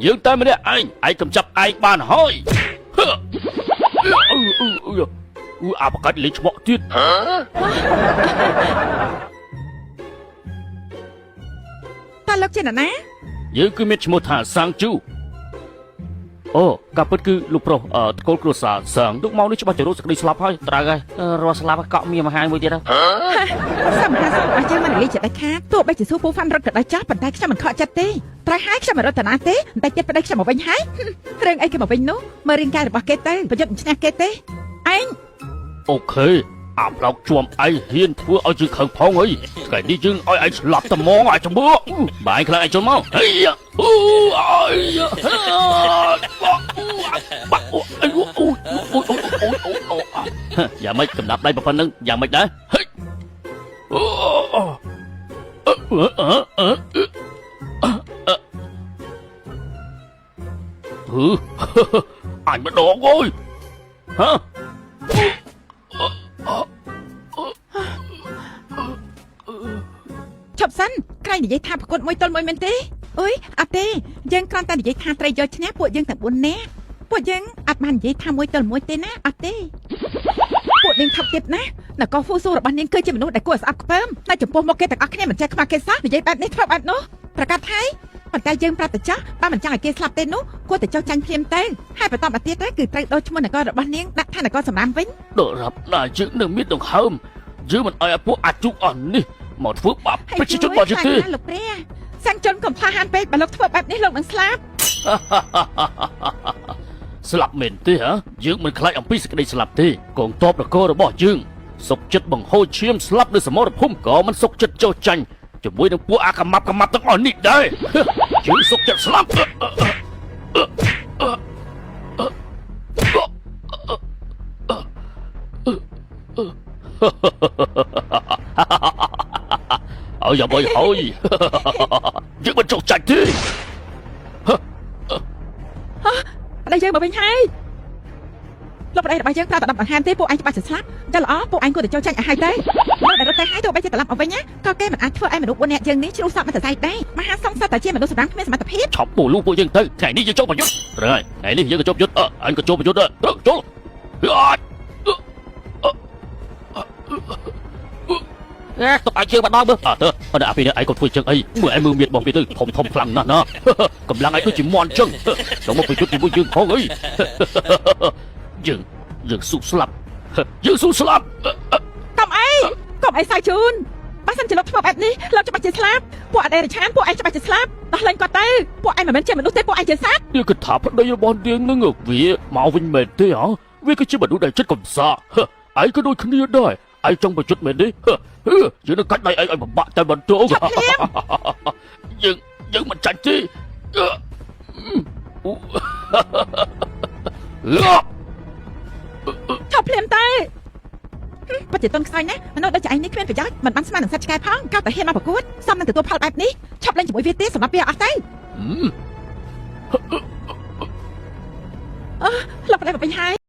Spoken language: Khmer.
យើងតែម្នាក់ឯងកំចាប់ឯងបានហើយអាបកាច់លេងឆ្មក់ទៀតតើលោកជាអ្នកណាយើងគឺមានឈ្មោះថាសាងជូអូកាពិតគឺលោកប្រុសតកូលគ្រួសារសាងទុកមកនេះច្បាស់ជារត់សេចក្តីស្លាប់ហើយត្រូវហើយរស់ស្លាប់កក់មានមហាមួយទៀតសំខាន់សម្រាប់យើងមិនលីចិត្តដាច់ខាតទោះបីជាស៊ូពូហ្វាន់រត់ក៏ដោយចាស់ប៉ុន្តែខ្ញុំមិនខកចិត្តទេត្រូវហើយខ្ញុំមិនរត់តាណាទេតែចិត្តប្តីខ្ញុំមកវិញហើយរឿងអីគេមកវិញនោះមើលរាងកាយរបស់គេទៅប្រយុទ្ធមិនឈ្នះគេទេឯងអូខេអាប្លោកជួមឯងហ៊ានធ្វើឲ្យយើងខឹងផងអីថ្ងៃនេះយើងឲ្យឯងស្លាប់តែហ្មងអាចចំបោបាយខ្លាំងឯងចូលមកហីអូអាយបាក់អូយ៉ាងម៉េចកំដាប់ដៃប៉ុណ្្នឹងយ៉ាងម៉េចដែរហេអញម្ដងអើយហ៎ឈប់សិនក្រែងនិយាយថាប្រកួតមួយទល់មួយមែនទេអុយអត់ទេយើងគ្រាន់តែនិយាយថាត្រីយកឈ្នះពួកយើងទាំង4នាក់ពួកយើងអត់បាននិយាយថាមួយទល់មួយទេណាអត់ទេពួកនាងថប់ទៀតណានគរហ្វូស៊ូរបស់នាងគឺជាមនុស្សដែលគួរឲ្យស្អប់ខ្ពើមតែចំពោះមកគេទាំងអស់គ្នាមិនចេះខ្មាស់គេសោះនិយាយបែបនេះធ្វើបែបនោះប្រកាសហើយប៉ុន្តែយើងប្រាប់តែចាស់បើមិនចង់ឲ្យគេស្លាប់ទេនោះគួរតែចុះចាញ់ភ្លាមទៅហើយបន្តមកទៀតទៅគឺត្រូវដូរឈ្មោះនគររបស់នាងដាក់ថានគរសម្រាមវិញដរាប់ណាយើងនឹងមានដង្ហើមយើងមិនឲ្យពួកអាចុកអស់នេះមកធ្វើបាបប្រជាជនរបស់យើងទេលោកព្រះសាំងជនកុំផ្លាហានពេកបើលោកធ្វើបែបនេះលោកនឹងស្លាប់ស្លាប់មែនទេហ៎យើងមិនខ្លាចអំពីសេចក្តីស្លាប់ទេកងទ័ពនគររបស់យើងសុកចិត្តបង្ហូរឈាមស្លាប់នៅសមរភូមិក៏មិនសុកចិត្តចោះចាញ់ជាមួយនឹងពួកអាកមាប់ទាំងអស់នេះដែរយើងសុកចិត្តស្លាប់អើយហើយយើងមិនចោះចាញ់ទេប្តីយើងមកវិញហើយលោកប្តីរបស់យើងប្រាប់តែ10ដង្ហើមទេពួកឯងច្បាស់ជាស្លាប់តែល្អពួកឯងគួរតែចូលចាញ់ឲ្យហើយទៅមកតែរត់ទៅហើយទោះបីជាត្រឡប់មកវិញណាក៏គេមិនអាចធ្វើឲ្យមនុស្ស4នាក់យើងនេះជ្រុះសក់មិនសរសៃដែរមហាសង្ឃសត្វតែជាមនុស្សសម្រាប់គ្មានសមត្ថភាពឆប់ពូលូពួកយើងទៅថ្ងៃនេះយើងចូលប្រយុទ្ធត្រូវហើយថ្ងៃនេះយើងក៏ចូលប្រយុទ្ធអញក៏ចូលប្រយុទ្ធទៅចូលទុកឲ្យជើងម្ដងមើលទៅអត់អាពីនេះឯងក៏ធ្វើជើងអីមើលឯងមើលមៀតបងពីទៅធំខ្លាំងណាស់ណាកម្លាំងឯងដូចជាមន់ជើងចូលមកប្រយុទ្ធជាមួយយើងផងអីយើងស៊ូស្លាប់យើងស៊ូស្លាប់កុំអីសាយជូនបើសិនជាលោកធ្វើបែបនេះលោកច្បាស់ជាស្លាប់ពួកអដេរឆានពួកឯងច្បាស់ជាស្លាប់ដោះលែងគាត់ទៅពួកឯងមិនមែនជាមនុស្សទេពួកឯងជាសត្វយើងគិតថាប្តីរបស់យើងនឹងវាមកវិញមែនទេហ៎វាគឺជាមនុស្សដែលចិត្តកំសាឯងក៏ដូចគ្នាដែរឯងចង់ប្រយុទ្ធមែនទេយើងនឹងកាច់ដៃឯងឲ្យពិបាកតែបន្ទោយើងមិនចាច់ទេឆប់ភ្លាមតែបើជាតុនខ្សោយណាមនុស្សដូចឯងនេះគ្មានប្រយោជន៍មិនបានស្មាននឹងសត្វឆ្កែផងកោតតែហ៊ានមកប្រកួតសមនឹងទទួលផលបែបនេះឆប់លេងជាមួយវាទេសម្រាប់វាអស់ទៅលោកប្តីមកវិញហើយ